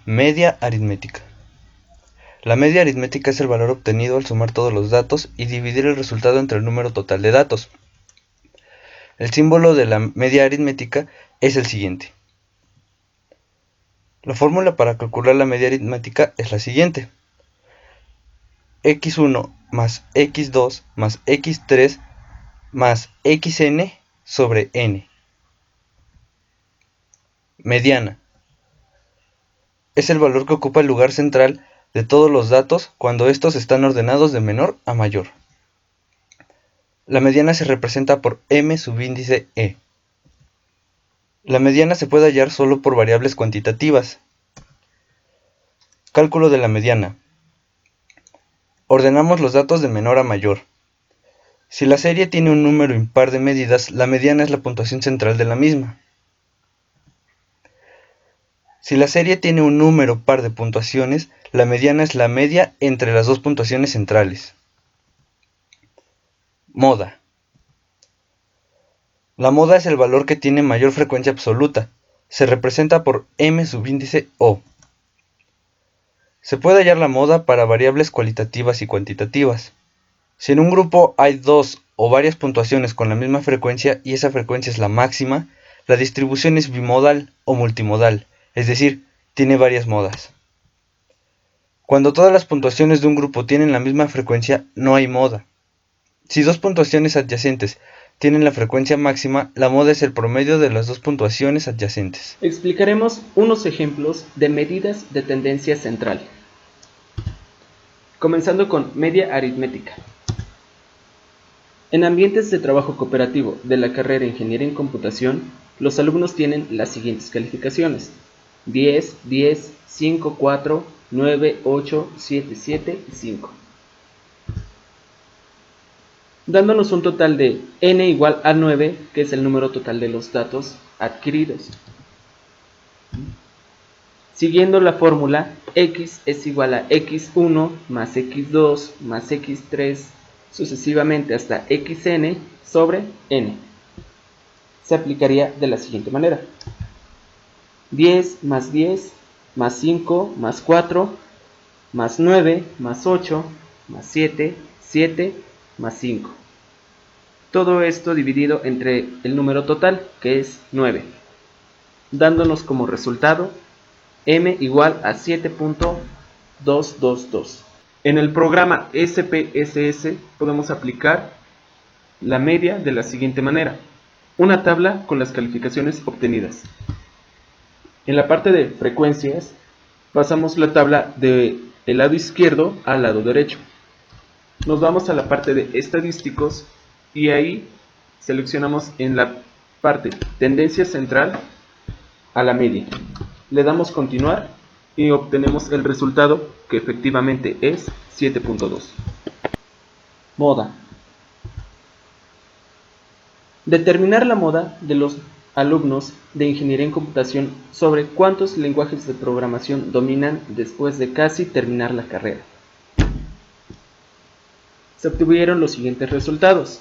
Media aritmética. La media aritmética es el valor obtenido al sumar todos los datos y dividir el resultado entre el número total de datos. El símbolo de la media aritmética es el siguiente. La fórmula para calcular la media aritmética es la siguiente. x1 más x2 más x3 más xn sobre n. Mediana. Es el valor que ocupa el lugar central de todos los datos cuando estos están ordenados de menor a mayor. La mediana se representa por m subíndice e. La mediana se puede hallar solo por variables cuantitativas. Cálculo de la mediana. Ordenamos los datos de menor a mayor. Si la serie tiene un número impar de medidas, la mediana es la puntuación central de la misma. Si la serie tiene un número par de puntuaciones, la mediana es la media entre las dos puntuaciones centrales. Moda. La moda es el valor que tiene mayor frecuencia absoluta. Se representa por m subíndice o. Se puede hallar la moda para variables cualitativas y cuantitativas. Si en un grupo hay dos o varias puntuaciones con la misma frecuencia y esa frecuencia es la máxima, la distribución es bimodal o multimodal, es decir, tiene varias modas. Cuando todas las puntuaciones de un grupo tienen la misma frecuencia, no hay moda. Si dos puntuaciones adyacentes tienen la frecuencia máxima, la moda es el promedio de las dos puntuaciones adyacentes. Explicaremos unos ejemplos de medidas de tendencia central. Comenzando con media aritmética. En ambientes de trabajo cooperativo de la carrera Ingeniería en Computación, los alumnos tienen las siguientes calificaciones: 10, 10, 5, 4, 9, 8, 7, 7 y 5. Dándonos un total de n igual a 9, que es el número total de los datos adquiridos. Siguiendo la fórmula, x es igual a x1 más x2 más x3, sucesivamente hasta xn sobre n. Se aplicaría de la siguiente manera: 10 más 10 más 5 más 4 más 9 más 8 más 7, 7 más 5. Todo esto dividido entre el número total, que es 9, dándonos como resultado m igual a 7.222. En el programa SPSS podemos aplicar la media de la siguiente manera: una tabla con las calificaciones obtenidas. En la parte de frecuencias pasamos la tabla del lado izquierdo al lado derecho. Nos vamos a la parte de estadísticos y ahí seleccionamos en la parte tendencia central a la media. Le damos continuar y obtenemos el resultado, que efectivamente es 7.2. Moda. Determinar la moda de los alumnos de Ingeniería en Computación sobre cuántos lenguajes de programación dominan después de casi terminar la carrera. Se obtuvieron los siguientes resultados,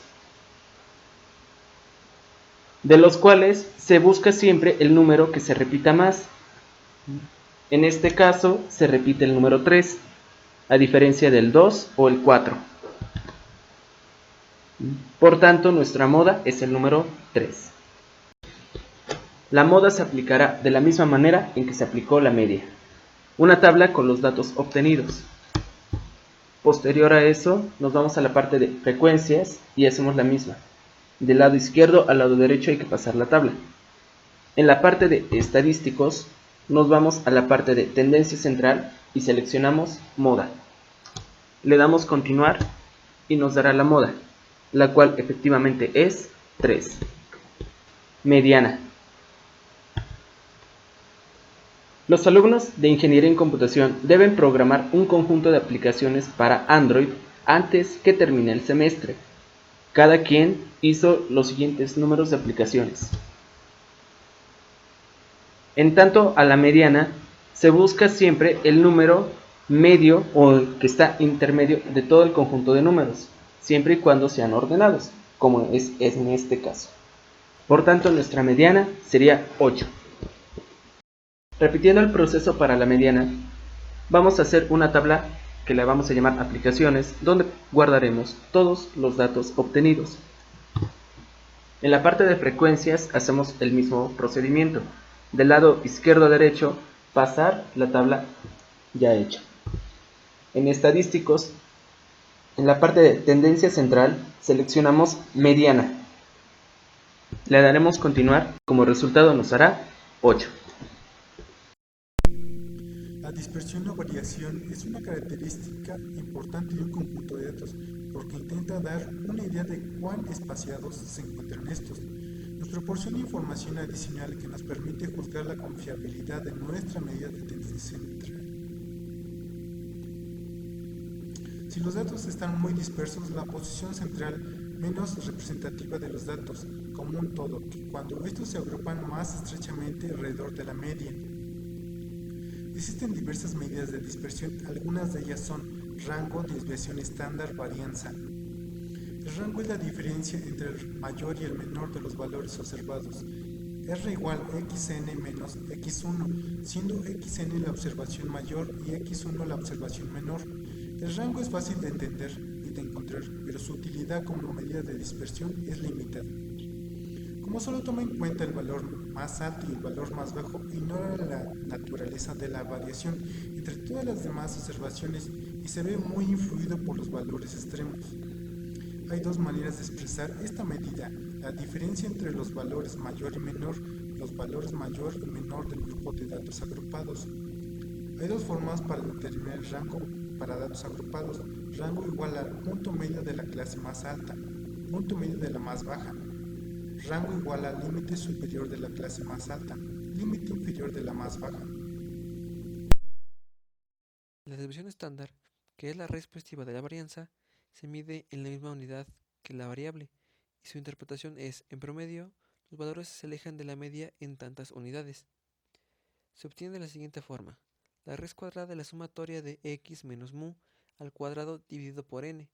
de los cuales se busca siempre el número que se repita más. En este caso se repite el número 3, a diferencia del 2 o el 4. Por tanto, nuestra moda es el número 3. La moda se aplicará de la misma manera en que se aplicó la media. Una tabla con los datos obtenidos. Posterior a eso, nos vamos a la parte de frecuencias y hacemos la misma. Del lado izquierdo al lado derecho hay que pasar la tabla. En la parte de estadísticos, nos vamos a la parte de tendencia central y seleccionamos moda. Le damos continuar y nos dará la moda, la cual efectivamente es 3. Mediana. Los alumnos de Ingeniería en Computación deben programar un conjunto de aplicaciones para Android antes que termine el semestre. Cada quien hizo los siguientes números de aplicaciones. En tanto a la mediana, se busca siempre el número medio o el que está intermedio de todo el conjunto de números, siempre y cuando sean ordenados, como es en este caso. Por tanto, nuestra mediana sería 8. Repitiendo el proceso para la mediana, vamos a hacer una tabla que la vamos a llamar aplicaciones, donde guardaremos todos los datos obtenidos. En la parte de frecuencias hacemos el mismo procedimiento. Del lado izquierdo a derecho, pasar la tabla ya hecha. En estadísticos, en la parte de tendencia central, seleccionamos mediana. Le daremos continuar, como resultado nos hará 8. La dispersión o variación es una característica importante de un conjunto de datos porque intenta dar una idea de cuán espaciados se encuentran estos. Nos proporciona información adicional que nos permite juzgar la confiabilidad de nuestra medida de tendencia central. Si los datos están muy dispersos, la posición central menos representativa de los datos, como un todo, que cuando estos se agrupan más estrechamente alrededor de la media. Existen diversas medidas de dispersión, algunas de ellas son rango, desviación estándar, varianza. El rango es la diferencia entre el mayor y el menor de los valores observados. R igual xn menos x1, siendo xn la observación mayor y x1 la observación menor. El rango es fácil de entender y de encontrar, pero su utilidad como medida de dispersión es limitada. Como solo toma en cuenta el valor más alto y el valor más bajo, ignora la naturaleza de la variación entre todas las demás observaciones y se ve muy influido por los valores extremos. Hay dos maneras de expresar esta medida: la diferencia entre los valores mayor y menor, los valores mayor y menor del grupo de datos agrupados. Hay dos formas para determinar el rango para datos agrupados: rango igual al punto medio de la clase más alta, punto medio de la más baja. Rango igual al límite superior de la clase más alta, límite inferior de la más baja. La desviación estándar, que es la raíz positiva de la varianza, se mide en la misma unidad que la variable, y su interpretación es, en promedio, los valores se alejan de la media en tantas unidades. Se obtiene de la siguiente forma: la raíz cuadrada de la sumatoria de x menos mu al cuadrado dividido por n,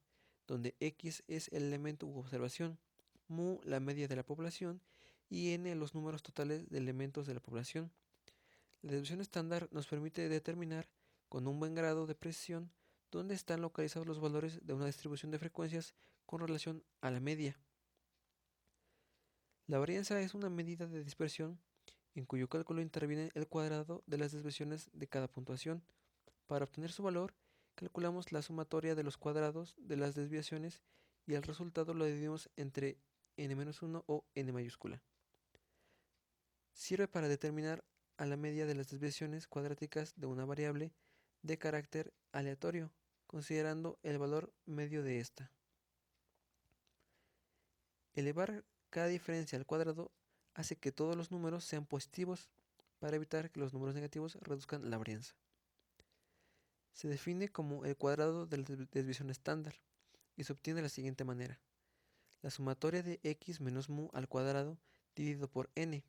donde x es el elemento u observación, mu la media de la población y n los números totales de elementos de la población. La desviación estándar nos permite determinar con un buen grado de precisión dónde están localizados los valores de una distribución de frecuencias con relación a la media. La varianza es una medida de dispersión en cuyo cálculo interviene el cuadrado de las desviaciones de cada puntuación. Para obtener su valor, calculamos la sumatoria de los cuadrados de las desviaciones y el resultado lo dividimos entre n-1 o n mayúscula. Sirve para determinar a la media de las desviaciones cuadráticas de una variable de carácter aleatorio, considerando el valor medio de esta. Elevar cada diferencia al cuadrado hace que todos los números sean positivos para evitar que los números negativos reduzcan la varianza. Se define como el cuadrado de la desviación estándar y se obtiene de la siguiente manera: la sumatoria de x menos mu al cuadrado dividido por n,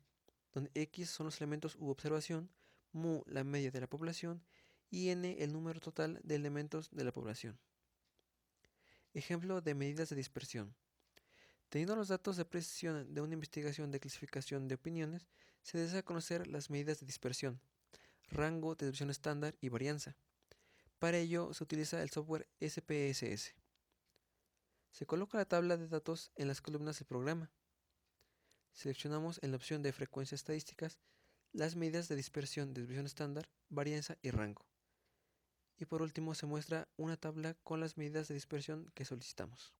donde x son los elementos u observación, mu la media de la población y n el número total de elementos de la población. Ejemplo de medidas de dispersión. Teniendo los datos de precisión de una investigación de clasificación de opiniones, se desea conocer las medidas de dispersión, rango, desviación estándar y varianza. Para ello se utiliza el software SPSS. Se coloca la tabla de datos en las columnas del programa. Seleccionamos en la opción de frecuencias estadísticas las medidas de dispersión, desviación estándar, varianza y rango. Y por último se muestra una tabla con las medidas de dispersión que solicitamos.